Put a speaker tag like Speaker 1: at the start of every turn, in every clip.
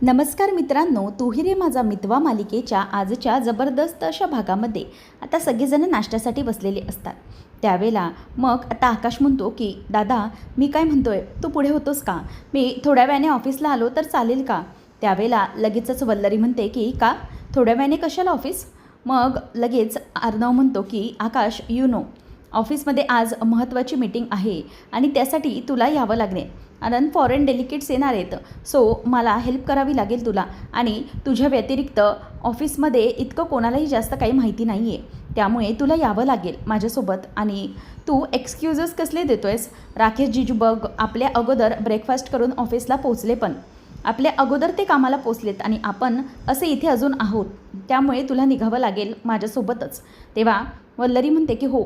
Speaker 1: नमस्कार मित्रांनो, तूही रे माझा मितवा मालिकेच्या आजच्या जबरदस्त अशा भागामध्ये आता सगळेजण नाश्त्यासाठी बसलेले असतात. त्यावेळेला मग आता आकाश म्हणतो की दादा, मी काय म्हणतोय, तू पुढे होतोस का? मी थोड्या वेळाने ऑफिसला आलो तर चालेल का? त्यावेळेला लगेचच वल्लरी म्हणते की का थोड्या वेळाने कशाला ऑफिस? मग लगेच अर्णव म्हणतो की आकाश, ऑफिसमध्ये आज महत्त्वाची मीटिंग आहे आणि त्यासाठी तुला यावं लागणे. कारण फॉरेन डेलिकेट्स येणार आहेत, सो मला हेल्प करावी लागेल तुला. आणि तुझ्या व्यतिरिक्त ऑफिसमध्ये इतकं कोणालाही जास्त काही माहिती नाही आहे, त्यामुळे तुला यावं लागेल माझ्यासोबत. आणि तू एक्सक्यूजेस कसले देतो आहेस? राकेश जीजू बघ आपल्या अगोदर ब्रेकफास्ट करून ऑफिसला पोचले, पण आपल्या अगोदर ते कामाला पोचलेत आणि आपण असे इथे अजून आहोत, त्यामुळे तुला निघावं लागेल माझ्यासोबतच. तेव्हा वल्लरी म्हणते की हो,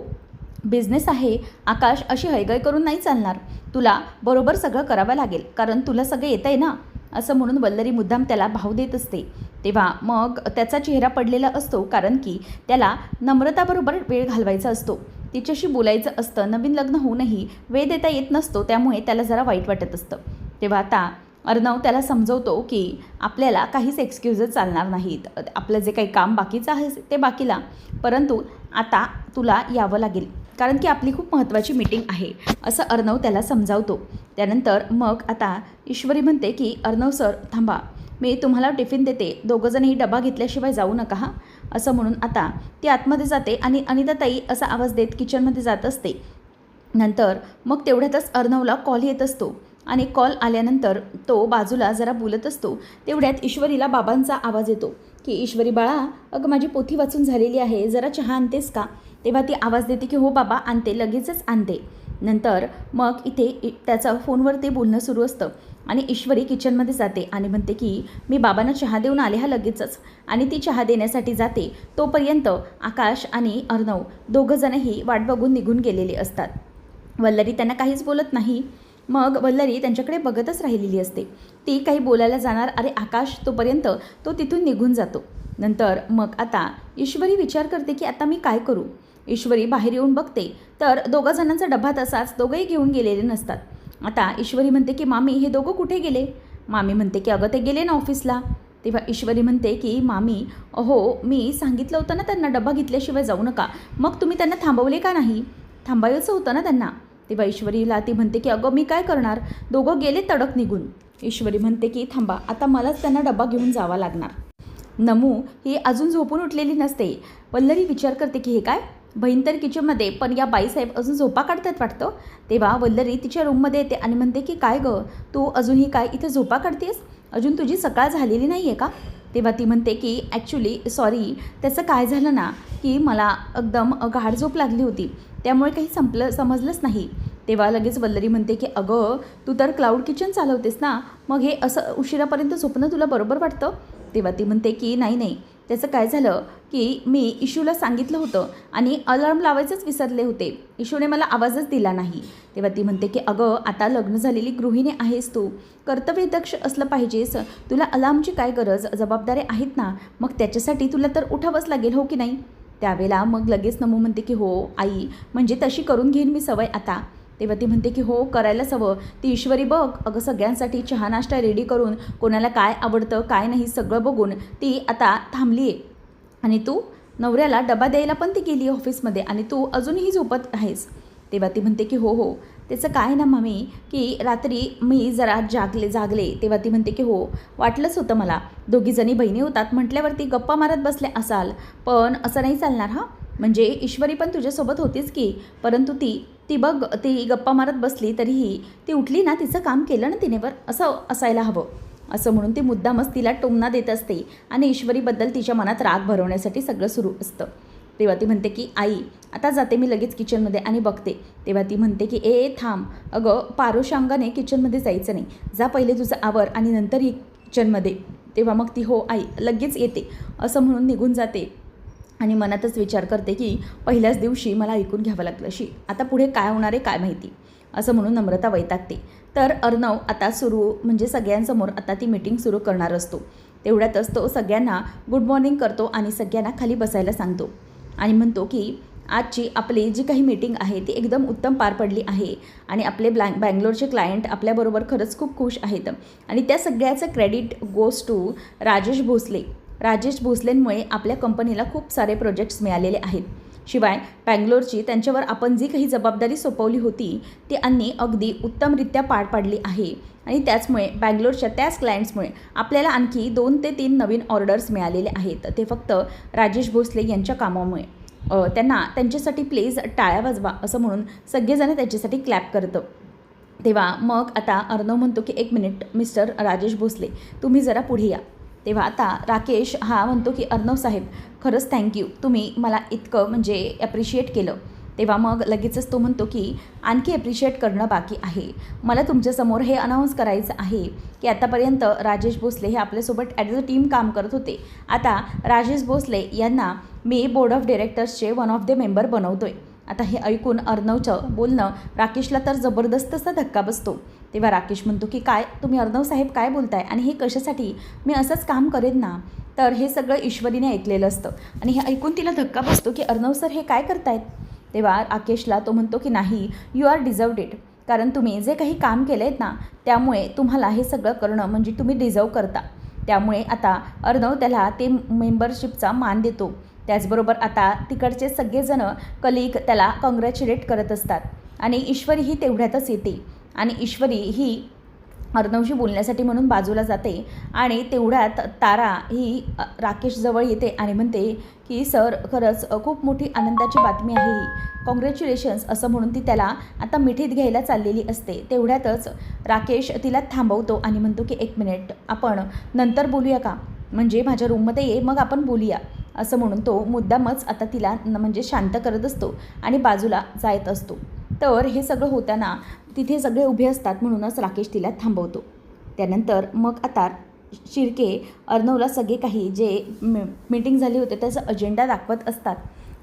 Speaker 1: बिझनेस आहे आकाश, अशी हयगय करून नाही चालणार, तुला बरोबर सगळं करावं लागेल, कारण तुला सगळं येतं आहे ना, असं म्हणून वल्लरी मुद्दाम त्याला भाव देत असते. तेव्हा मग त्याचा चेहरा पडलेला असतो, कारण की त्याला नम्रताबरोबर वेळ घालवायचा असतो, तिच्याशी बोलायचं असतं. नवीन लग्न होऊनही वेळ देता येत नसतो, त्यामुळे त्याला जरा वाईट वाटत असतं. तेव्हा आता अर्णव त्याला समजवतो की आपल्याला काहीच एक्सक्यूजेस चालणार नाहीत, आपलं जे काही काम बाकीचं आहे ते बाकीला, परंतु आता तुला यावं लागेल, कारण की आपली खूप महत्त्वाची मीटिंग आहे, असं अर्णव त्याला समजावतो. त्यानंतर मग आता ईश्वरी म्हणते की अर्णव सर थांबा, मी तुम्हाला टिफिन देते, दोघंजणही डबा घेतल्याशिवाय जाऊ नका हां, असं म्हणून आता ती आतमध्ये जाते आणि अनिताताई असा आवाज देत किचनमध्ये जात असते. नंतर मग तेवढ्यातच अर्णवला कॉल येत असतो आणि कॉल आल्यानंतर तो बाजूला जरा बोलत असतो. तेवढ्यात ईश्वरीला बाबांचा आवाज येतो की ईश्वरी बाळा, अगं माझी पोथी वाचून झालेली आहे, जरा चहा आणतेस का? तेव्हा ती आवाज देते की हो बाबा आणते, लगेचच आणते. नंतर मग इथे त्याचं फोनवर बोलणं सुरू असतं आणि ईश्वरी किचनमध्ये जाते आणि म्हणते की मी बाबांना चहा देऊन आले हा लगेचच. आणि ती चहा देण्यासाठी जाते, तोपर्यंत आकाश आणि अर्णव दोघंजणही वाट बघून निघून गेलेले असतात. वल्लरी त्यांना काहीच बोलत नाही. मग वल्लरी त्यांच्याकडे बघतच राहिलेली असते. ती काही बोलायला जाणार, अरे आकाश, तोपर्यंत तो तिथून निघून जातो. नंतर मग आता ईश्वरी विचार करते की आता मी काय करू. ईश्वरी बाहेर येऊन बघते तर दोघं जणांचा डबा तसाच, दोघंही घेऊन गेलेले नसतात. आता ईश्वरी म्हणते की मामी, हे दोघं कुठे गेले? मामी म्हणते की अगं ते गेले ना ऑफिसला. तेव्हा ईश्वरी म्हणते की मामी, अहो मी सांगितलं होतं ना त्यांना डबा घेतल्याशिवाय जाऊ नका, मग तुम्ही त्यांना थांबवले का नाही? थांबायचं होतं ना त्यांना. तेव्हा ईश्वरीला ती म्हणते की अगं मी काय करणार, दोघं गेले तडक निघून. ईश्वरी म्हणते की थांबा, आता मलाच त्यांना डबा घेऊन जावा लागणार. नमू ही अजून झोपून उठलेली नसते. वल्लरी विचार करते की हे काय, बहीण तर किचनमध्ये, पण या बाईसाहेब अजून झोपा काढतात वाटतं. तेव्हा वल्लरी तिच्या रूममध्ये येते आणि म्हणते की काय गं, तू अजूनही काय इथे झोपा काढतेस? अजून तुझी सकाळ झालेली नाही आहे का? तेव्हा ती म्हणते की ॲक्च्युली सॉरी, त्याचं काय झालं ना की मला एकदम गाढ झोप लागली होती, त्यामुळे काही समजलंच नाही. तेव्हा लगेच वल्लरी म्हणते की अगं, तू तर क्लाउड किचन चालवतेस ना, मग हे असं उशिरापर्यंत झोपणं तुला बरोबर वाटतं? तेव्हा ती म्हणते की नाही, त्याचं काय झालं की मी इशूला सांगितलं होतं आणि अलार्म लावायचंच विसरले होते, इशूने मला आवाजच दिला नाही. तेव्हा ती म्हणते की अगं, आता लग्न झालेली गृहिणी आहेस तू, कर्तव्यदक्ष असलं पाहिजेस, तुला अलार्मची काय गरज, जबाबदारी आहेत ना, मग त्याच्यासाठी तुला तर उठावंच लागेल, हो की नाही? त्यावेळेला मग लगेच नमू म्हणते की हो आई, म्हणजे तशी करून घेईन मी सवय आता. तेव्हा ती म्हणते की हो, करायलाच हवं. ती ईश्वरी बघ, अगं सगळ्यांसाठी चहा नाश्ता रेडी करून, कोणाला काय आवडतं काय नाही सगळं बघून ती आता थांबली आहे. आणि तू नवऱ्याला डबा द्यायला पण ती गेली ऑफिसमध्ये आणि तू अजूनही झोपत आहेस. तेव्हा ती म्हणते की हो, त्याचं काय ना मम्मी, की रात्री मी जरा जागले. तेव्हा ती म्हणते की हो, वाटलंच होतं मला, दोघीजणी बहिणी होतात म्हटल्यावरती गप्पा मारत बसले असाल, पण असं नाही चालणार हां. म्हणजे ईश्वरी पण तुझ्यासोबत होतीच की, परंतु ती बघ, ती गप्पा मारत बसली तरीही ती उठली ना, तिचं काम केलं ना तिनेवर, असं असायला हवं, असं म्हणून ती मुद्दामच तिला टोमणा देत असते आणि ईश्वरीबद्दल तिच्या मनात राग भरवण्यासाठी सगळं सुरू असतं. तेव्हा ती म्हणते की आई, आता जाते मी लगेच किचनमध्ये आणि बघते. तेव्हा ती म्हणते की थांब, अगं पारोशा अंगाने किचनमध्ये जायचं नाही, जा पहिले तुझं आवर आणि नंतर ही किचनमध्ये. तेव्हा मग ती हो आई लगेच येते असं म्हणून निघून जाते आणि मनातच विचार करते की पहिल्याच दिवशी मला ऐकून घ्यावं लागलं, आता पुढे काय होणार आहे काय माहिती, असं म्हणून नम्रता वैतागते. तर अर्णव आता म्हणजे सगळ्यांसमोर आता ती मीटिंग सुरू करणार असतो. तेवढ्यातच तो सगळ्यांना गुड मॉर्निंग करतो आणि सगळ्यांना खाली बसायला सांगतो आणि म्हणतो की आजची आपली जी काही मीटिंग आहे ती एकदम उत्तम पार पडली आहे आणि आपले बँगलोरचे क्लायंट आपल्याबरोबर खरंच खूप खुश आहेत आणि त्या सगळ्याचं credit goes to Rajesh Bhosle. Rajesh भोसलेंमुळे आपल्या कंपनीला खूप सारे प्रोजेक्ट्स मिळालेले आहेत. शिवाय बँगलोरची त्यांच्यावर आपण जी काही जबाबदारी सोपवली होती ती त्यांनी अगदी उत्तमरित्या पार पाडली आहे आणि त्याचमुळे बँगलोरच्या त्याच क्लायंट्समुळे आपल्याला आणखी 2 ते 3 नवीन ऑर्डर्स मिळालेले आहेत. ते फक्त राजेश भोसले यांच्या कामामुळे. त्यांना त्यांच्यासाठी प्लीज टाळ्या वाजवा असं म्हणून सगळेजण त्यांच्यासाठी क्लॅप करतं. तेव्हा मग आता अर्णव म्हणतो की 1 मिनिट मिस्टर राजेश भोसले, तुम्ही जरा पुढे या. तेव्हा आता राकेश हा म्हणतो की अर्णव साहेब खरंच थँक्यू, तुम्ही मला इतकं म्हणजे ॲप्रिशिएट केलं. तेव्हा मग लगेचच तो म्हणतो की आणखी ॲप्रिशिएट करणं बाकी आहे. मला तुमच्यासमोर हे अनाऊन्स करायचं आहे की आतापर्यंत राजेश भोसले हे आपल्यासोबत ॲज अ टीम काम करत होते. आता राजेश भोसले यांना मी बोर्ड ऑफ डायरेक्टर्सचे वन ऑफ द मेंबर बनवतो आहे. आता हे ऐकून अर्णवचं बोलणं राकेशला तर जबरदस्त असा धक्का बसतो. तेव्हा राकेश म्हणतो की काय तुम्ही अर्णव साहेब काय बोलताय आणि हे कशासाठी, मी असंच काम करेन ना. तर हे सगळं ईश्वरीने ऐकलेलं असतं आणि हे ऐकून तिला धक्का बसतो की अर्णव सर हे काय करतायत. तेव्हा राकेशला तो म्हणतो की नाही, यू आर डिझर्व्ड इट, कारण तुम्ही जे काही काम केलं आहेत ना त्यामुळे तुम्हाला हे सगळं करणं म्हणजे तुम्ही डिझर्व करता. त्यामुळे आता अर्णव त्याला ते मेंबरशिपचा मान देतो. त्याचबरोबर आता तिकडचे सगळेजण कलिग त्याला कॉंग्रॅच्युलेट करत असतात आणि ईश्वरी ही तेवढ्यातच येते आणि ईश्वरी ही अर्णवशी बोलण्यासाठी म्हणून बाजूला जाते आणि तेवढ्यात तारा ही राकेशजवळ येते आणि म्हणते की सर खरंच खूप मोठी आनंदाची बातमी आहे ही, कॉंग्रॅच्युलेशन्स असं म्हणून ती त्याला आता मिठीत घ्यायला चाललेली असते. तेवढ्यातच राकेश तिला थांबवतो आणि म्हणतो की 1 मिनिट आपण नंतर बोलूया का, म्हणजे माझ्या रूममध्ये ये मग आपण बोलूया असं म्हणून तो मुद्दामच आता तिला म्हणजे शांत करत असतो आणि बाजूला जात असतो. तर हे सगळं होताना तिथे सगळे उभे असतात म्हणूनच राकेश तिला थांबवतो. त्यानंतर मग आता शिर्के अर्णवला सगळे काही जे मीटिंग झाली होते त्याचा अजेंडा दाखवत असतात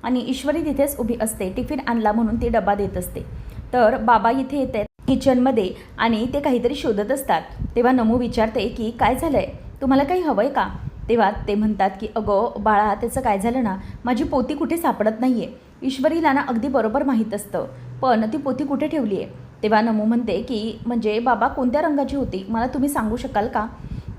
Speaker 1: आणि ईश्वरी तिथेच उभी असते. टिफिन आणला म्हणून ती डबा देत असते. तर बाबा इथे येतात किचनमध्ये आणि ते काहीतरी शोधत असतात. तेव्हा नमू विचारते की काय झालं आहे, तुम्हाला काही हवं आहे का. तेव्हा ते म्हणतात की अगं बाळा त्याचं काय झालं ना, माझी पोती कुठे सापडत नाही आहे. ईश्वरीला ना अगदी बरोबर माहीत असतं पण ती पोती कुठे ठेवली आहे. तेव्हा नमू म्हणते की म्हणजे बाबा कोणत्या रंगाची होती मला तुम्ही सांगू शकाल का.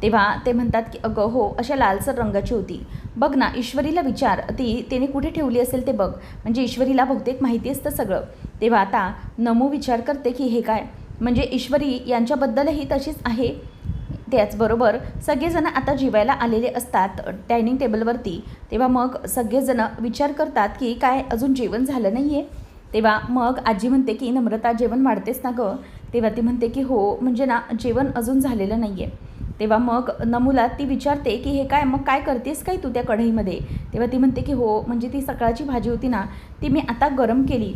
Speaker 1: तेव्हा ते म्हणतात की अगं हो अशा लालसर रंगाची होती, बघ ना ईश्वरीला विचार, तिने कुठे ठेवली असेल ते बघ, म्हणजे ईश्वरीला बहुतेक माहिती असतं सगळं. तेव्हा आता नमू विचार करते की हे काय, म्हणजे ईश्वरी यांच्याबद्दलही तशीच आहे. त्याचबरोबर सगळेजण आता जेवायला आलेले असतात डायनिंग टेबलवरती. तेव्हा मग सगळेजण विचार करतात की काय अजून जेवण झालं नाही आहे. तेव्हा मग आजी म्हणते की नम्रता जेवण वाढतेस ना गं. तेव्हा ती म्हणते की हो म्हणजे ना जेवण अजून झालेलं नाही आहे. तेव्हा मग नमूला ती विचारते की हे काय मग काय करतेस काय तू त्या कढईमध्ये. तेव्हा ती म्हणते की हो म्हणजे ती सकाळची भाजी होती ना ती मी आता गरम केली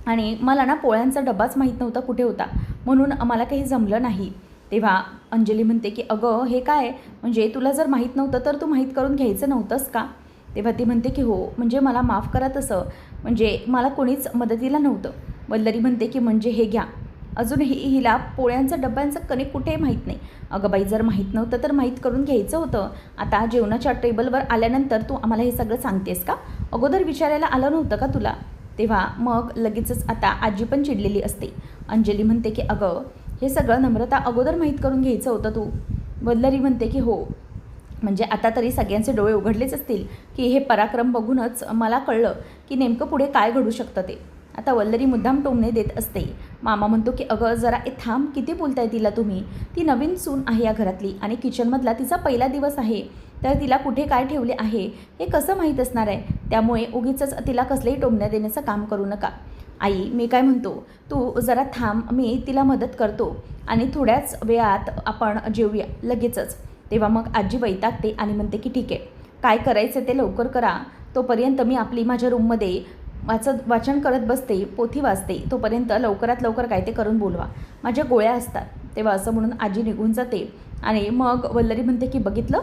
Speaker 1: आणि मला ना पोळ्यांचा डबाच माहीत नव्हता कुठे होता म्हणून मला काही जमलं नाही. तेव्हा अंजली म्हणते की अगं हे काय, म्हणजे तुला जर माहीत नव्हतं तर तू माहीत करून घ्यायचं नव्हतंस का. तेव्हा ती म्हणते की हो म्हणजे मला माफ करा तसं, म्हणजे मला कोणीच मदतीला नव्हतं. वल्लरी म्हणते की म्हणजे हे घ्या, अजून हिला पोळ्यांचं डब्यांचं कणिक कुठे माहीत नाही. अगं बाई जर माहीत नव्हतं तर माहीत करून घ्यायचं होतं. आता जेवणाच्या टेबलवर आल्यानंतर तू आम्हाला हे सगळं सांगतेस का, अगोदर विचारायला आलं नव्हतं का तुला. तेव्हा मग लगेचच आता आजी पण चिडलेली असते. अंजली म्हणते की अगं हे सगळं नम्रता अगोदर माहीत करून घ्यायचं होतं तू. वल्लरी म्हणते की हो म्हणजे आता तरी सगळ्यांचे डोळे उघडलेच असतील की हे पराक्रम बघूनच मला कळलं की नेमकं पुढे काय घडू शकतं ते. आता वल्लरी मुद्दाम टोमणे देत असते. मामा म्हणतो की अगं जरा थांब, किती बोलताय तिला तुम्ही, ती नवीन सून आहे या घरातली आणि किचनमधला तिचा पहिला दिवस आहे, तर तिला कुठे काय ठेवले आहे हे कसं माहीत असणार आहे. त्यामुळे उगीचच तिला कसलेही टोमण्या देण्याचं काम करू नका. आई मी काय म्हणतो, तू जरा थांब, मी तिला मदत करतो आणि थोड्याच वेळात आपण जेवूया लगेचच. तेव्हा मग आजी वैतागते आणि म्हणते की ठीक आहे, काय करायचं ते लवकर करा, तोपर्यंत मी आपली माझ्या रूममध्ये वाचन करत बसते, पोथी वाचते, तोपर्यंत लवकरात लवकर काय ते करून बोलवा, माझ्या गोळ्या असतात. तेव्हा असं म्हणून आजी निघून जाते आणि मग वल्लरी म्हणते की बघितलं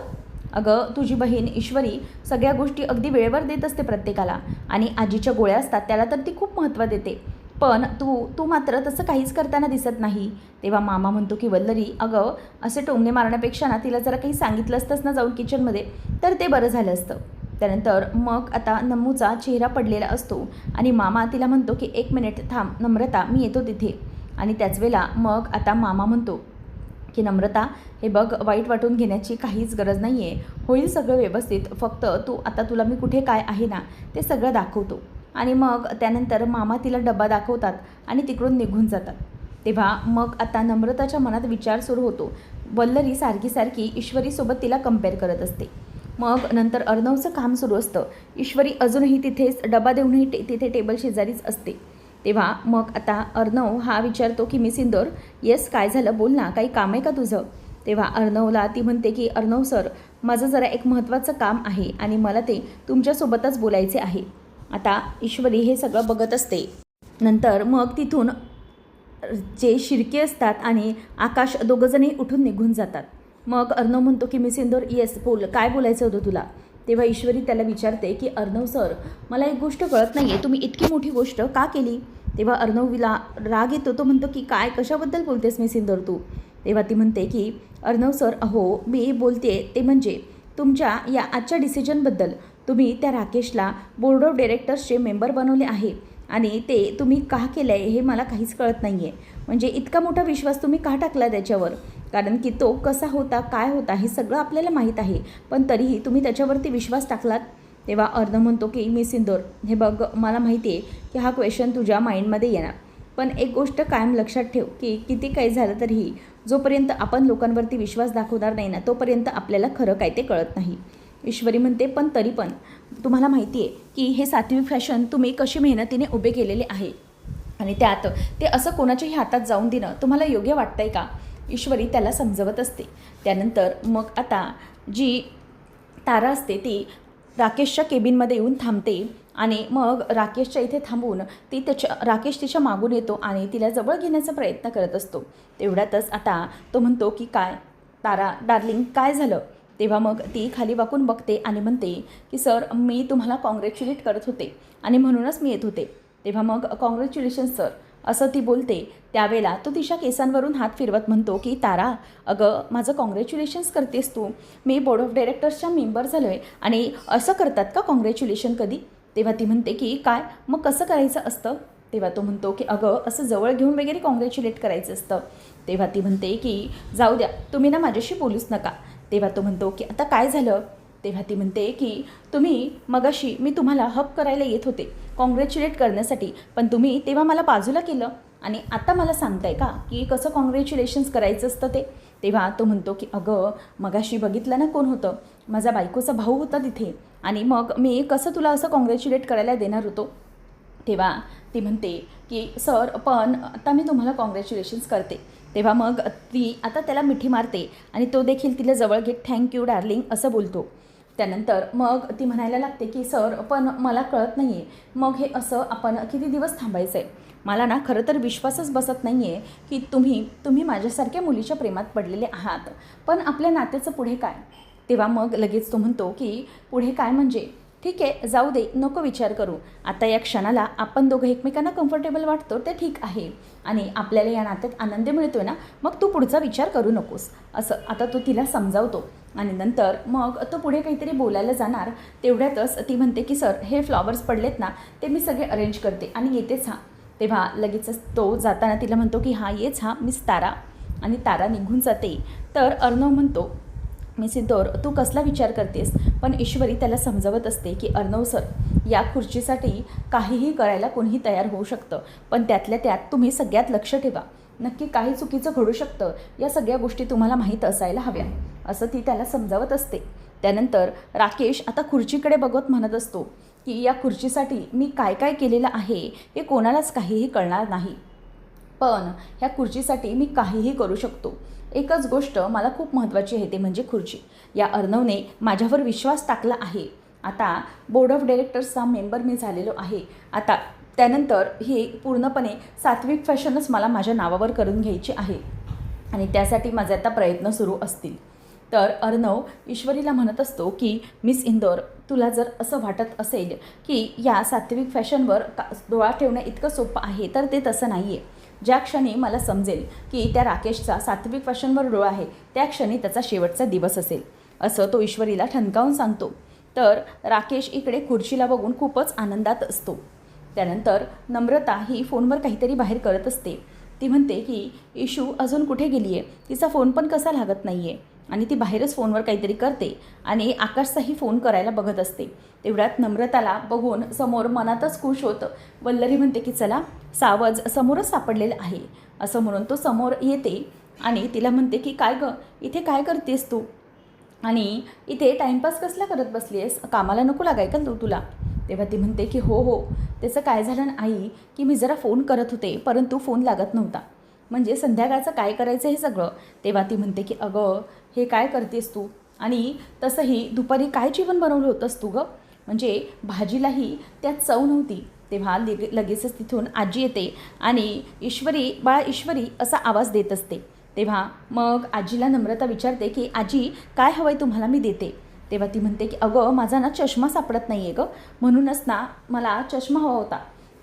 Speaker 1: अगं तुझी बहीण ईश्वरी सगळ्या गोष्टी अगदी वेळेवर देत असते प्रत्येकाला आणि आजीच्या गोळ्या असतात त्याला तर ती खूप महत्त्व देते, पण तू मात्र तसं काहीच करताना दिसत नाही. तेव्हा मामा म्हणतो की वल्लरी अगं असे टोमणे मारण्यापेक्षा ना तिला जरा काही सांगितलं असतंच ना जाऊन किचनमध्ये तर ते बरं झालं असतं. त्यानंतर मग आता नम्मूचा चेहरा पडलेला असतो आणि मामा तिला म्हणतो की 1 मिनिट थांब नम्रता, मी येतो तिथे. आणि त्याच वेळेला मग आता मामा म्हणतो की नम्रता, हे बघ, वाईट वाटून घेण्याची काहीच गरज नाही आहे, होईल सगळं व्यवस्थित, फक्त तू आता तुला मी कुठे काय आहे ना ते सगळं दाखवतो. आणि मग त्यानंतर मामा तिला डबा दाखवतात आणि तिकडून निघून जातात. तेव्हा मग आता नम्रताच्या मनात विचार सुरू होतो. वल्लरी सारखी सारखी ईश्वरीसोबत तिला कंपेअर करत असते. मग नंतर अर्णवचं काम सुरू असतं. ईश्वरी अजूनही तिथेच डबा देऊनही तिथे टेबल शेजारीच असते. तेव्हा मग आता अर्णव हा विचारतो की मिस इंदोर, येस, काय झालं, बोल ना, काही काम आहे का तुझं? तेव्हा अर्णवला ती म्हणते की अर्णव सर, माझं जरा एक महत्त्वाचं काम आहे आणि मला ते तुमच्यासोबतच बोलायचे आहे. आता ईश्वरी हे सगळं बघत असते. नंतर मग तिथून जे शिर्के असतात आणि आकाश दोघंजणही उठून निघून जातात. मग अर्णव म्हणतो की मिस इंदोर, येस बोल, काय बोलायचं होतं तुला? तेव्हा ईश्वरी त्याला विचारते की अर्णव सर, मला एक गोष्ट कळत नाही आहे, तुम्ही इतकी मोठी गोष्ट का केली? तेव्हा अर्णवला राग येतो. तो म्हणतो की काय, कशाबद्दल बोलतेस मिस इंदोर तू? तेव्हा ती म्हणते की अर्णव सर, अहो मी बोलते ते म्हणजे तुमच्या या आजच्या डिसिजनबद्दल. तुम्ही त्या राकेशला बोर्ड ऑफ डायरेक्टर्सचे मेंबर बनवले आहे आणि ते तुम्ही का केलं आहे हे मला काहीच कळत नाही आहे. म्हणजे इतका मोठा विश्वास तुम्ही का टाकला त्याच्यावर? कारण की तो कसा होता, काय होता, हे सगळं आपल्याला माहीत आहे, पण तरीही तुम्ही त्याच्यावरती विश्वास टाकलात. तेव्हा अर्णव म्हणतो की मिस इंदोर, हे बघ, मला माहिती आहे की हा क्वेश्चन तुझ्या माइंडमध्ये येणार, पण एक गोष्ट कायम लक्षात ठेव की किती काही झालं तरीही जोपर्यंत आपण लोकांवरती विश्वास दाखवणार नाही ना, तोपर्यंत आपल्याला खरं काय ते कळत नाही. ईश्वरी म्हणते, पण तरी पण तुम्हाला माहिती आहे की हे सात्विक फॅशन तुम्ही कशी मेहनतीने उभे केलेले आहे आणि त्यात ते असं कोणाच्याही हातात जाऊन देणं तुम्हाला योग्य वाटतंय का? ईश्वरी त्याला समजवत असते. त्यानंतर मग आता जी तारा असते ती राकेशच्या केबिनमध्ये येऊन थांबते आणि मग राकेशच्या इथे थांबून राकेश तिच्या मागून येतो आणि तिला जवळ घेण्याचा प्रयत्न करत असतो. तेवढ्यातच आता तो म्हणतो की काय तारा डार्लिंग, काय झालं? तेव्हा मग ती खाली वाकून बघते आणि म्हणते की सर, मी तुम्हाला कॉंग्रॅच्युलेट करत होते आणि म्हणूनच मी येत होते. तेव्हा मग कॉंग्रॅच्युलेशन्स सर, असं ती बोलते. त्यावेळेला तो तिच्या केसांवरून हात फिरवत म्हणतो की तारा, अगं माझं कॉंग्रॅच्युलेशन्स करतेस तू? मी बोर्ड ऑफ डायरेक्टर्सच्या मेंबर झालो आहे आणि असं करतात का कॉंग्रॅच्युलेशन कधी? तेव्हा ती म्हणते की काय, मग कसं करायचं असतं? तेव्हा तो म्हणतो की अगं असं जवळ घेऊन वगैरे कॉंग्रॅच्युलेट करायचं असतं. तेव्हा ती म्हणते की जाऊ द्या, तुम्ही ना माझ्याशी बोलूच नका. तेव्हा तो म्हणतो की आता काय झालं? तेव्हा ती म्हणते की तुम्ही मगाशी मी तुम्हाला हक करायला येत होते कॉंग्रॅच्युलेट करण्यासाठी, पण तुम्ही तेव्हा मला बाजूला केलं आणि आता मला सांगताय का की कसं कॉंग्रॅच्युलेशन्स करायचं असतं ते? तेव्हा तो म्हणतो की अगं मगाशी बघितलं ना कोण होतं? माझा बायकोचा भाऊ होता तिथे आणि मग मी कसं तुला असं कॉंग्रॅच्युलेट करायला देणार होतो? तेव्हा ती म्हणते की सर, पण आता मी तुम्हाला कॉंग्रॅच्युलेशन्स करते. तेव्हा मग ती आता त्याला मिठी मारते आणि तो देखील तिला जवळ घेत थँक्यू डार्लिंग असं बोलतो. त्यानंतर मग ती म्हणायला लागते की सर, पण मला कळत नाही आहे, मग हे असं आपण किती दिवस थांबायचं आहे? मला ना खरं तर विश्वासच बसत नाही आहे की तुम्ही माझ्यासारख्या मुलीच्या प्रेमात पडलेले आहात, पण आपल्या नात्याचं पुढे काय? तेव्हा मग लगेच तो म्हणतो की पुढे काय म्हणजे? ठीक आहे, जाऊ दे, नको विचार करू. आता या क्षणाला आपण दोघं एकमेकांना कम्फर्टेबल वाटतो ते ठीक आहे आणि आपल्याला या नात्यात आनंद मिळतो आहे ना, मग तू पुढचा विचार करू नकोस, असं आता तो तिला समजावतो. आणि नंतर मग तो पुढे काहीतरी बोलायला जाणार. तेवढ्यातच ती म्हणते की सर, हे फ्लॉवर्स पडलेत ना, ते मी सगळे अरेंज करते आणि येतेच हां. तेव्हा लगेचच तो जाताना तिला म्हणतो की हां येच हां मिस तारा, आणि तारा निघून जाते. तर अर्णव म्हणतो, मिस इंदोर, तू कसला विचार करतेस? पण ईश्वरी त्याला समजवत असते की अर्णव सर, या खुर्चीसाठी काहीही करायला कोणीही तयार होऊ शकतं, पण त्यातल्या त्यात तुम्ही सगळ्यात लक्ष ठेवा, नक्की काही चुकीचं घडू शकतं, या सगळ्या गोष्टी तुम्हाला माहीत असायला हव्या, असं ती त्याला समजावत असते. त्यानंतर राकेश आता खुर्चीकडे बघत म्हणत असतो की या खुर्चीसाठी मी काय काय केलेलं आहे हे कोणालाच काहीही कळणार नाही, पण ह्या खुर्चीसाठी मी काहीही करू शकतो. एकच गोष्ट मला खूप महत्त्वाची आहे, ते म्हणजे खुर्ची. या अर्णवने माझ्यावर विश्वास टाकला आहे. आता बोर्ड ऑफ डायरेक्टर्सचा मेंबर मी झालेलो आहे. आता त्यानंतर हे पूर्णपणे सात्विक फॅशनच मला माझ्या नावावर करून घ्यायची आहे आणि त्यासाठी माझे आता प्रयत्न सुरू असतील. तर अर्णव ईश्वरीला म्हणत असतो की मिस इंदोर, तुला जर असं वाटत असेल की या सात्विक फॅशनवर डोळा ठेवणं इतकं सोपं आहे, तर ते तसं नाही आहे. ज्या क्षणी मला समजेल की त्या राकेशचा सात्विक फॅशनवर डोळा आहे, त्या क्षणी त्याचा शेवटचा दिवस असेल, असं तो ईश्वरीला ठणकावून सांगतो. तर राकेश इकडे खुर्चीला बघून खूपच आनंदात असतो. त्यानंतर नम्रता ही फोनवर काहीतरी बाहेर करत असते. ती म्हणते की इशू अजून कुठे गेली आहे, तिचा फोन पण कसा लागत नाही आहे, आणि ती बाहेरच फोनवर काहीतरी करते आणि आकाशचाही फोन करायला बघत असते. तेवढ्यात नम्रताला बघून समोर मनातच खुश होतं. वल्लरी म्हणते की चला, सावज समोरच सापडलेलं आहे, असं म्हणून तो समोर येते आणि तिला म्हणते की काय गं, इथे काय करतेस तू, आणि इथे टाईमपास कसला करत बसली आहेस, कामाला नको लागाय का तुला. तेव्हा ती म्हणते की हो, त्याचं काय झालं ना आई, की मी जरा फोन करत होते परंतु फोन लागत नव्हता, म्हणजे संध्याकाळचं काय करायचं हे सगळं. तेव्हा ती म्हणते की अगं हे काय करतेस तू, आणि तसंही दुपारी काय जेवण बनवलं होतंस तू गं, म्हणजे भाजीलाही त्यात चव नव्हती. तेव्हा लगेचच तिथून आजी येते आणि ईश्वरी बाळा ईश्वरी असा आवाज देत असते. तेव्हा मग आजीला नम्रता विचारते की आजी काय हवं आहे तुम्हाला, मी देते. तेव्हा ती म्हणते की अगं माझा ना चष्मा सापडत नाही आहे गं, म्हणूनच ना मला चष्मा हवा होता,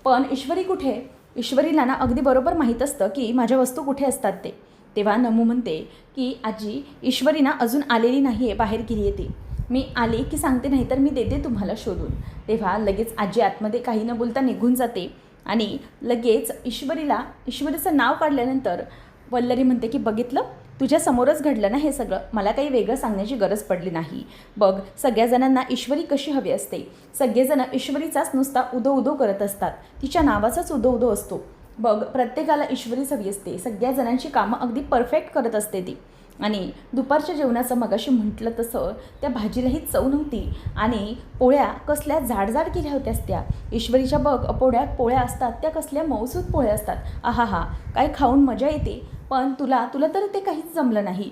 Speaker 1: पण ईश्वरी कुठे, ईश्वरीला ना अगदी बरोबर माहीत असतं की माझ्या वस्तू कुठे असतात ते. तेव्हा नमू म्हणते की आजी ईश्वरी ना अजून आलेली नाही आहे, बाहेर गेली आहे ती, मी आले की सांगते, नाही तर मी देते तुम्हाला शोधून. तेव्हा लगेच आजी आतमध्ये काही न बोलता निघून जाते आणि लगेच ईश्वरीचं नाव काढल्यानंतर वल्लरी म्हणते की बघितलं, तुझ्या समोरच घडलं ना हे सगळं, मला काही वेगळं सांगण्याची गरज पडली नाही. बघ सगळ्या जणांना ईश्वरी कशी हवी असते, सगळेजण ईश्वरीचाच नुसता उदो उदो करत असतात, तिच्या नावाचाच उदो उदो असतो. बघ प्रत्येकाला ईश्वरीच हवी असते, सगळ्या जणांची कामं अगदी परफेक्ट करत असते ती. आणि दुपारच्या जेवणाचं मगाशी म्हटलं तसं त्या भाजीलाही चव नव्हती आणि पोळ्या कसल्या जाड केल्या होत्यास त्या. ईश्वरीच्या बघ पोळ्या असतात त्या कसल्या मऊसूत पोळ्या असतात, आहा काय खाऊन मजा येते. पण तुला तर ते काहीच जमलं नाही,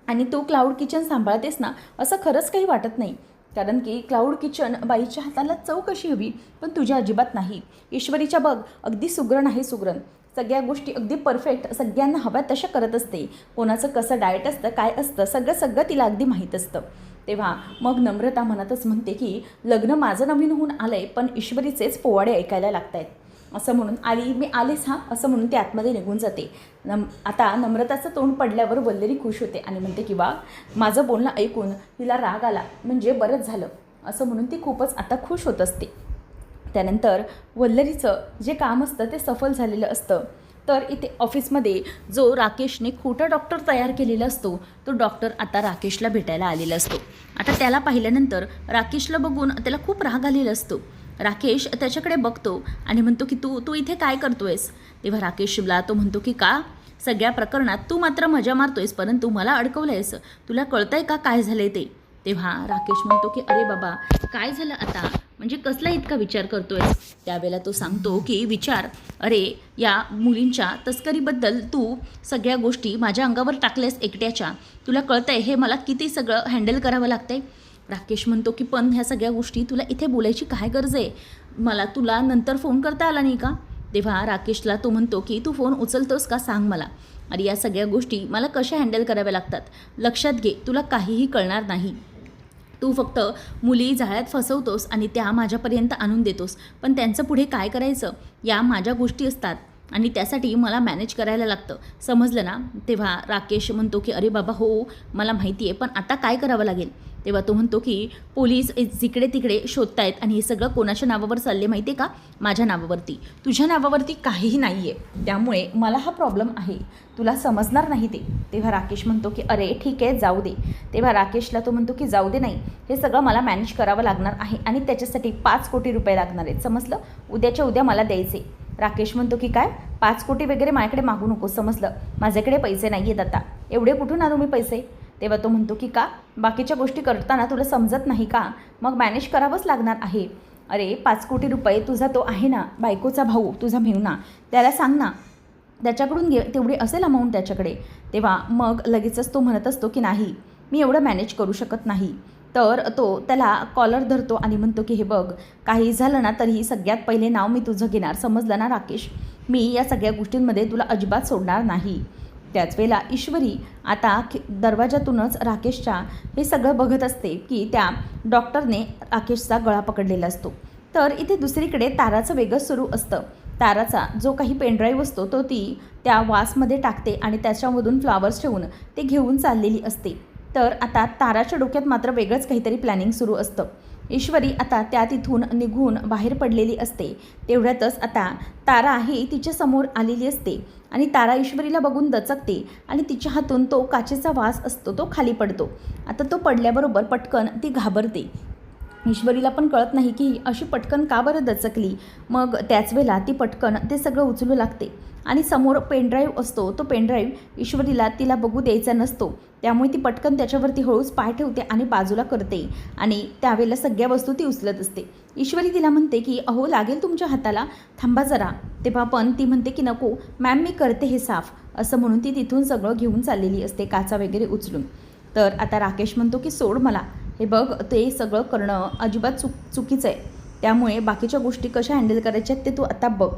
Speaker 1: आणि तू क्लाउड किचन सांभाळतेस ना असं खरंच काही वाटत नाही, कारण की क्लाउड किचन बाईच्या हाताला चव कशी हवी, पण तुझ्या अजिबात नाही. ईश्वरीच्या बघ अगदी सुगरण आहे, सुगरण, सगळ्या गोष्टी अगदी परफेक्ट सगळ्यांना हव्या तशा करत असते, कोणाचं कसं डाएट असतं काय असतं सगळं तिला अगदी माहीत असतं. तेव्हा मग नम्रता मनातच म्हणते की लग्न माझं नवीन होऊन आलं आहे, पण ईश्वरीचेच पोवाडे ऐकायला लागत आहेत, असं म्हणून मी आलेच हां असं म्हणून ती आतमध्ये निघून जाते. आता नम्रताचं तोंड पडल्यावर वल्लरी खुश होते आणि म्हणते की वा, माझं बोलणं ऐकून तिला राग आला म्हणजे बरंच झालं, असं म्हणून ती खूपच आता खुश होत असते. त्यानंतर वल्लरीचं जे काम असतं ते सफल झालेलं असतं. तर इथे ऑफिसमध्ये जो राकेशने खोटा डॉक्टर तयार केलेला असतो, तो डॉक्टर आता राकेशला भेटायला आलेला असतो. आता त्याला पाहिल्यानंतर राकेशला बघून त्याला खूप राग आलेला असतो. राकेश त्याच्याकडे बघतो आणि म्हणतो की तू इथे काय करतोयस. तेव्हा राकेशला तो म्हणतो की का, सगळ्या प्रकरणात तू मात्र मजा मारतोयस परंतु मला अडकवलंयस, तुला कळतंय का काय झालंय ते. तेव्हा राकेश म्हणतो की अरे बाबा काय झालं आता, म्हणजे कसला इतका विचार करतोयस. त्यावेळेला तो सांगतो की विचार, अरे या मुलींच्या तस्करीबद्दल तू सगळ्या गोष्टी माझ्या अंगावर टाकल्यास एकट्याच्या, तुला कळतंय हे मला किती सगळं हँडल करावं लागतंय. राकेश म्हणतो की पण ह्या सगळ्या गोष्टी तुला इथे बोलायची काय गरज आहे, मला तुला नंतर फोन करता आला नाही का. तेव्हा राकेशला तो म्हणतो की तू फोन उचलतोस का सांग मला, अरे या सगळ्या गोष्टी मला कशा हँडल कराव्या लागतात, लक्षात घे तुला काहीही कळणार नाही, तू फक्त मुली जाळ्यात फसवतोस आणि त्या माझ्यापर्यंत आणून देतोस, पण त्यांचं पुढे काय करायचं या माझ्या गोष्टी असतात आणि त्यासाठी मला मॅनेज करायला लागतं, समजलं ना. तेव्हा राकेश म्हणतो की अरे बाबा हो मला माहिती आहे, पण आता काय करावं लागेल. तेव्हा तो म्हणतो की पोलीस जिकडे तिकडे शोधतायत आणि हे सगळं कोणाच्या नावावर चालले माहिती आहे का, माझ्या नावावरती, तुझ्या नावावरती काहीही नाही आहे, त्यामुळे मला हा प्रॉब्लेम आहे, तुला समजणार नाही ते. तेव्हा राकेश म्हणतो की अरे ठीक आहे जाऊ दे. तेव्हा राकेशला तो म्हणतो की जाऊ दे नाही, हे सगळं मला मॅनेज करावं लागणार आहे आणि त्याच्यासाठी 5 कोटी रुपये लागणार आहेत, समजलं, उद्याच्या उद्या मला द्यायचे. राकेश म्हणतो की काय 5 कोटी वगैरे माझ्याकडे मागू नको, समजलं, माझ्याकडे पैसे नाही आहेत आता, एवढे कुठून आणू मी पैसे. तेव्हा तो म्हणतो की का, बाकीच्या गोष्टी करताना तुला समजत नाही का, मग मॅनेज करावंच लागणार आहे. अरे 5 कोटी रुपये तुझा तो आहे ना बायकोचा भाऊ तुझा मेहुणा, त्याला सांग ना, त्याच्याकडून घे, तेवढी असेल अमाऊंट त्याच्याकडे. तेव्हा मग लगेचच तो म्हणत असतो की नाही मी एवढं मॅनेज करू शकत नाही. तर तो त्याला कॉलर धरतो आणि म्हणतो की हे बघ, काही झालं ना तरीही सगळ्यात पहिले नाव मी तुझं घेणार, समजलं ना राकेश, मी या सगळ्या गोष्टींमध्ये तुला अजिबात सोडणार नाही. त्याच वेळेला ईश्वरी आता दरवाजातूनच राकेशच्या हे सगळं बघत असते की त्या डॉक्टरने राकेशचा गळा पकडलेला असतो. तर इथे दुसरीकडे ताराचं वेगळंच सुरू असतं. ताराचा जो काही पेनड्राईव्ह असतो तो ती त्या वासमध्ये टाकते आणि त्याच्यामधून फ्लावर्स ठेवून ते घेऊन चाललेली असते. तर आता ताराच्या डोक्यात मात्र वेगळंच काहीतरी प्लॅनिंग सुरू असतं. ईश्वरी आता त्या तिथून निघून बाहेर पडलेली असते. तेवढ्यातच आता तारा ही तिच्यासमोर आलेली असते आणि तारा ईश्वरीला बघून दचकते आणि तिच्या हातून तो काचेचा वास असतो तो खाली पडतो. आता तो पडल्याबरोबर पटकन ती घाबरते. ईश्वरीला पण कळत नाही की अशी पटकन का बरं दचकली. मग त्याच वेळेला ती पटकन ते सगळं उचलू लागते आणि समोर पेनड्राईव्ह असतो. तो पेनड्राईव्ह ईश्वरीला तिला बघू द्यायचा नसतो. त्यामुळे ती पटकन त्याच्यावरती हळूच पाय ठेवते आणि बाजूला करते आणि त्यावेळेला सगळ्या वस्तू ती उचलत असते. ईश्वरी तिला म्हणते की अहो लागेल तुमच्या हाताला, थांबा जरा. तेव्हा पण ती म्हणते की नको मॅम मी करते हे साफ, असं म्हणून ती तिथून सगळं घेऊन चाललेली असते काचा वगैरे उचलून. तर आता राकेश म्हणतो की सोड मला, हे बघ ते सगळं करणं अजिबात चुकीचं आहे. त्यामुळे बाकीच्या गोष्टी कशा हँडल करायच्या ते तू आता बघ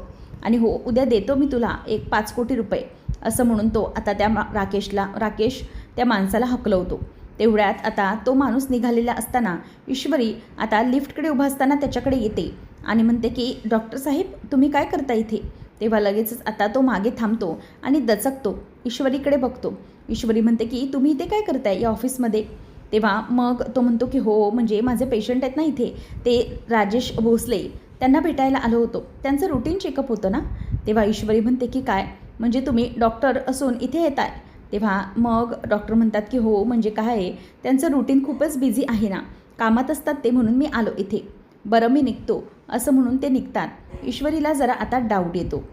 Speaker 1: आणि हो उद्या देतो मी तुला 5 कोटी रुपये, असं म्हणून तो आता राकेश त्या माणसाला हकलवतो. तेवढ्यात आता तो माणूस निघालेला असताना ईश्वरी आता लिफ्टकडे उभा असताना त्याच्याकडे येते आणि म्हणते की डॉक्टर साहेब तुम्ही काय करता इथे. तेव्हा लगेचच आता तो मागे थांबतो आणि दचकतो, ईश्वरीकडे बघतो. ईश्वरी म्हणते की तुम्ही इथे काय करताय या ऑफिसमध्ये. तेव्हा मग तो म्हणतो की हो म्हणजे माझे पेशंट आहेत ना इथे, ते राजेश भोसले त्यांना भेटायला आलो होतो, त्यांचं रुटीन चेकअप होतं ना. तेव्हा ईश्वरी म्हणते की काय म्हणजे तुम्ही डॉक्टर असून इथे येत आहे. तेव्हा मग डॉक्टर म्हणतात की हो म्हणजे काय आहे त्यांचं रुटीन खूपच बिझी आहे ना, कामात असतात ते, म्हणून मी आलो इथे. बरं मी निघतो, असं म्हणून ते निघतात. ईश्वरीला जरा आता डाऊट येतो.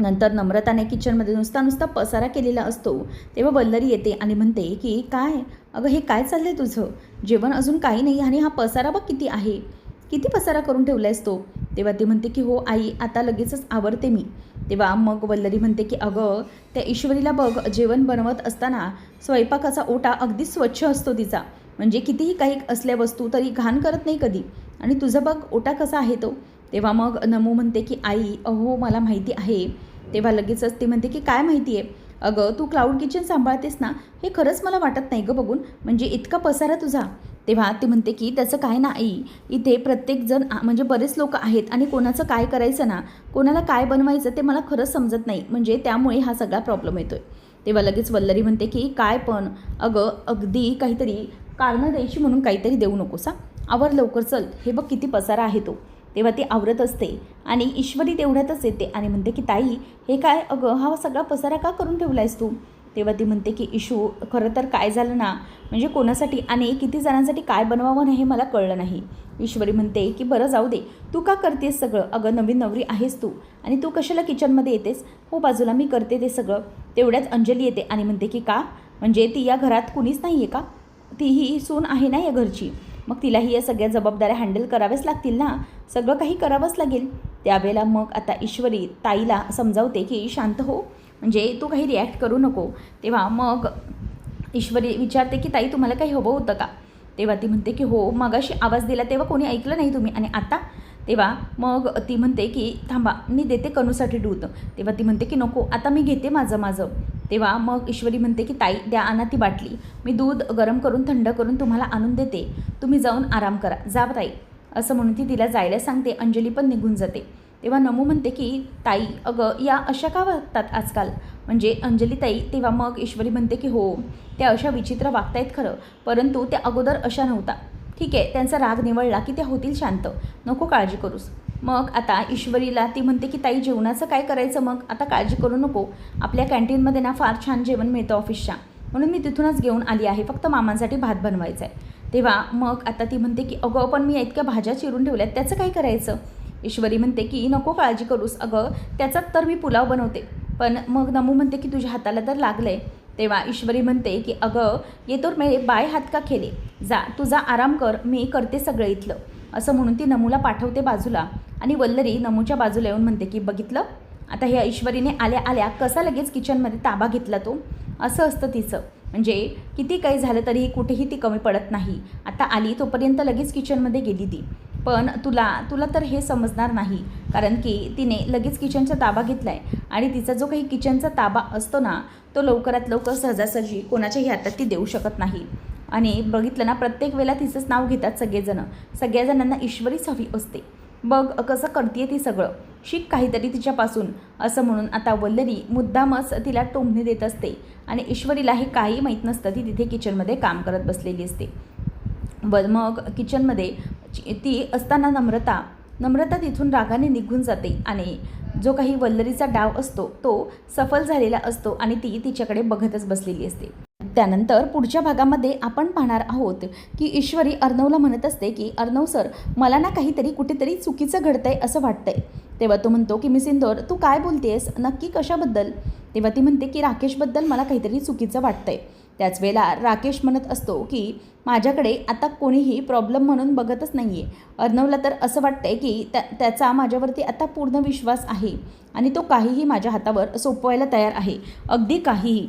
Speaker 1: नंतर नम्रताने किचनमध्ये नुसता पसारा केलेला असतो. तेव्हा वल्लरी येते आणि म्हणते की काय अगं हे काय चाललं आहे तुझं, जेवण अजून काही नाही आणि हा पसारा बघ किती आहे, किती पसारा करून ठेवला आहेस तो. तेव्हा ती म्हणते की हो आई आता लगेचच आवरते मी. तेव्हा मग वल्लरी म्हणते की अगं त्या ईश्वरीला बघ जेवण बनवत असताना स्वयंपाकाचा ओटा अगदी स्वच्छ असतो तिचा, म्हणजे कितीही काही असल्या वस्तू तरी घाण करत नाही कधी, आणि तुझं बघ ओटा कसा आहे तो. तेव्हा मग नमू म्हणते की आई अहो मला माहिती आहे. तेव्हा लगेचच ती म्हणते की काय माहिती आहे. अगं तू क्लाउड किचन सांभाळतेस ना, हे खरंच मला वाटत नाही गं बघून, म्हणजे इतका पसारा तुझा. तेव्हा ती म्हणते की त्याचं काय ना आई, इथे प्रत्येकजण म्हणजे बरेच लोक आहेत आणि कोणाचं काय करायचं ना, कोणाला काय बनवायचं ते मला खरंच समजत नाही, म्हणजे त्यामुळे हा सगळा प्रॉब्लेम येतोय. तेव्हा लगेच वल्लरी म्हणते की काय पण अगं अगदी काहीतरी कारणं द्यायची म्हणून काहीतरी देऊ नकोस हा, आवर लवकर चल, हे बघ किती पसारा आहे तो. तेव्हा ती आवरत असते आणि ईश्वरी तेवढ्यातच येते आणि म्हणते की ताई हे काय अगं हा सगळा पसारा का करून ठेवला आहेस तू. तेव्हा ती म्हणते की इशू खरं तर काय झालं ना, म्हणजे कोणासाठी आणि किती जणांसाठी काय बनवावं नाही हे मला कळलं नाही. ईश्वरी म्हणते की बरं जाऊ दे, तू का करतेस सगळं, अगं नवीन नवरी आहेस तू आणि तू कशाला किचनमध्ये येतेस, हो बाजूला मी करते ते सगळं. तेवढ्याच अंजली येते आणि म्हणते की का म्हणजे ती या घरात कुणीच नाही आहे का, ती ही सून आहे ना या घरची, मग तिलाही या सगळ्या जबाबदाऱ्या हँडल कराव्याच लागतील ना, सगळं काही करावंच लागेल. त्यावेळेला मग आता ईश्वरी ताईला समजावते की शांत हो, म्हणजे तू काही रिॲक्ट करू नको. तेव्हा मग ईश्वरी विचारते की ताई तुम्हाला काही हवं होतं का. तेव्हा ती म्हणते की हो मगाशी आवाज दिला तेव्हा कोणी ऐकलं नाही तुम्ही, आणि आता. तेव्हा मग ती म्हणते की थांबा मी देते कनूसाठी दूध. तेव्हा ती म्हणते की नको आता मी घेते माझं. तेव्हा मग ईश्वरी म्हणते की ताई द्या आणा ती बाटली, मी दूध गरम करून थंड करून तुम्हाला आणून देते, तुम्ही जाऊन आराम करा, जा ताई, असं म्हणून ती तिला जायला सांगते. अंजली पण निघून जाते. तेव्हा नमू म्हणते की ताई अगं या अशा का वागतात आजकाल, म्हणजे अंजली ताई. तेव्हा मग ईश्वरी म्हणते की हो त्या अशा विचित्र वागतायत खरं, परंतु त्या अगोदर अशा नव्हता, ठीक आहे त्यांचा राग निवळला की त्या होतील शांत, नको काळजी करूस. मग आता ईश्वरीला ती म्हणते की ताई जेवणाचं काय करायचं, मग आता काळजी करू नको, आपल्या कॅन्टीनमध्ये ना फार छान जेवण मिळतं ऑफिसच्या, म्हणून मी तिथूनच घेऊन आली आहे, फक्त मामांसाठी भात बनवायचा आहे. तेव्हा मग आता ती म्हणते की अगं पण मी इतक्या भाज्या चिरून ठेवल्यात त्याचं काय करायचं. ईश्वरी म्हणते की नको काळजी करूस, अगं त्याच्यात तर मी पुलाव बनवते. पण मग नमू म्हणते की तुझ्या हाताला तर लागलं आहे. तेव्हा ईश्वरी म्हणते की अगं ये तर मेरे बाय हात का खेले, जा तुझा आराम कर, मी करते सगळं इथलं, असं म्हणून ती नमूला पाठवते बाजूला. आणि वल्लरी नमूच्या बाजूला येऊन म्हणते की बघितलं आता ह्या ईश्वरीने आल्या आल्या कसा लगेच किचनमध्ये ताबा घेतला तो, असं असतं तिचं, म्हणजे किती काही झालं तरी कुठेही ती कमी पडत नाही. आता आली तोपर्यंत लगेच किचनमध्ये गेली ती, पण तुला तर हे समजणार नाही, कारण की तिने लगेच किचनचा ताबा घेतला आहे आणि तिचा जो काही किचनचा ताबा असतो ना तो लवकरात लवकर सहजासहजी कोणाच्याही हातात ती देऊ शकत नाही. आणि बघितलं ना प्रत्येक वेळेला तिचंच नाव घेतात सगळ्या जणांना ईश्वरीच हवी असते. बघ कसं करते ती सगळं, शिक काहीतरी तिच्यापासून, असं म्हणून आता वल्लरी मुद्दामच तिला टोमणे देत असते आणि ईश्वरीला हे काही माहीत नसतं, ती तिथे किचनमध्ये काम करत बसलेली असते. मग किचनमध्ये ती असताना नम्रता तिथून रागाने निघून जाते आणि जो काही वल्लरीचा डाव असतो तो सफल झालेला असतो आणि ती तिच्याकडे बघतच बसलेली असते. त्यानंतर पुढच्या भागामध्ये आपण पाहणार आहोत की ईश्वरी अर्णवला म्हणत असते की अर्णव सर, मला ना काहीतरी कुठेतरी चुकीचं घडतंय असं वाटतंय. तेव्हा तो म्हणतो की मिस इंदोर, तू काय बोलतेस, नक्की कशाबद्दल? तेव्हा ती म्हणते की राकेशबद्दल मला काहीतरी चुकीचं वाटतंय. त्याच वेळेला राकेश म्हणत असतो की माझ्याकडे आता कोणीही प्रॉब्लेम म्हणून बघतच नाही आहे. अर्णवला तर असं वाटतंय की त्याचा माझ्यावरती आता पूर्ण विश्वास आहे आणि तो काहीही माझ्या हातावर सोपवायला तयार आहे, अगदी काहीही.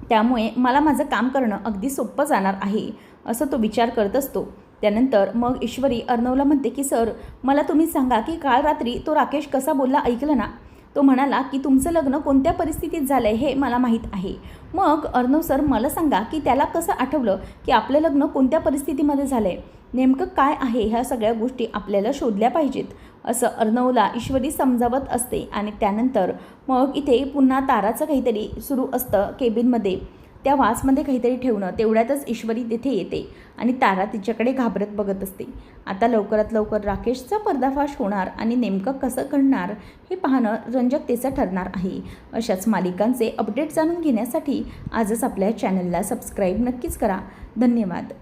Speaker 1: त्यामुळे मला माझं काम करणं अगदी सोपं जाणार आहे असं तो विचार करत असतो. त्यानंतर मग ईश्वरी अर्णवला म्हणते की सर, मला तुम्ही सांगा की काल रात्री तो राकेश कसा बोलला ऐकलं ना? तो म्हणाला की तुमचं लग्न कोणत्या परिस्थितीत झालं आहे हे मला माहीत आहे. मग अर्णव सर, मला सांगा की त्याला कसं आठवलं की आपलं लग्न कोणत्या परिस्थितीमध्ये झालं आहे? नेमकं काय आहे ह्या सगळ्या गोष्टी आपल्याला शोधल्या पाहिजेत असं अर्णवला ईश्वरी समजावत असते. आणि त्यानंतर मग इथे पुन्हा ताराचं काहीतरी सुरू असतं केबिनमध्ये, त्या वासमध्ये काहीतरी ठेवणं. तेवढ्यातच ईश्वरी तिथे येते आणि तारा तिच्याकडे घाबरत बघत असते. आता लवकरात लवकर राकेशचा पर्दाफाश होणार आणि नेमकं कसं घडणार हे पाहणं रंजकतेचं ठरणार आहे. अशाच मालिकांचे अपडेट जाणून घेण्यासाठी आजच आपल्या चॅनलला सबस्क्राईब नक्कीच करा. धन्यवाद.